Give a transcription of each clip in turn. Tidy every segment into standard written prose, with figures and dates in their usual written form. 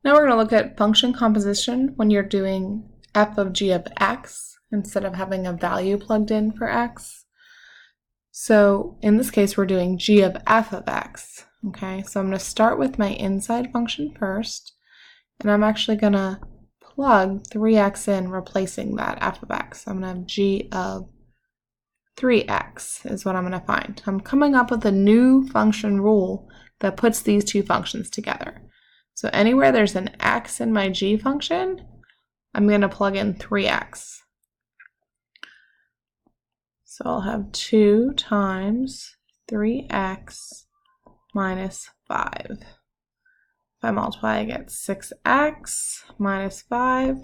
Now we're going to look at function composition when you're doing f of g of x instead of having a value plugged in for x. So in this case, we're doing g of f of x. Okay, so I'm going to start with my inside function first, and I'm actually going to plug 3x in, replacing that f of x. I'm going to have g of 3x is what I'm going to find. I'm coming up with a new function rule that puts these two functions together. So anywhere there's an x in my g function, I'm going to plug in 3x. So I'll have 2 times 3x minus 5. If I multiply, I get 6x minus 5.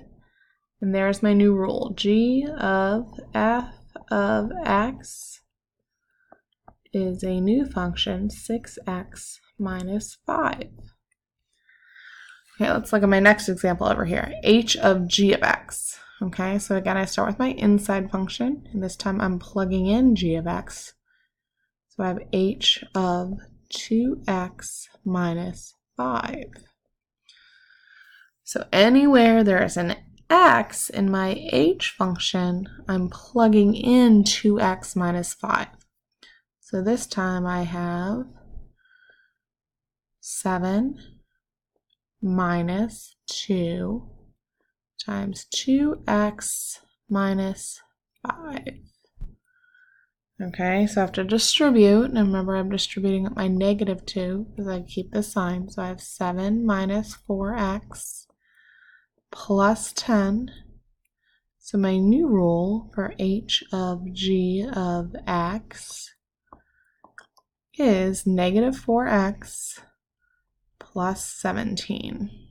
And there's my new rule. G of f of x is a new function, 6x minus 5. Okay, let's look at my next example over here. H of g of x. Okay, so again, I start with my inside function, and this time I'm plugging in g of x. So I have h of 2x minus 5. So anywhere there is an x in my h function, I'm plugging in 2x minus 5. So this time I have 7 minus 2 times 2x minus 5. Okay, so I have to distribute, and remember I'm distributing at my negative 2 because I keep the sign. So I have 7 minus 4x plus 10. So my new rule for h of g of x is negative 4x plus 17.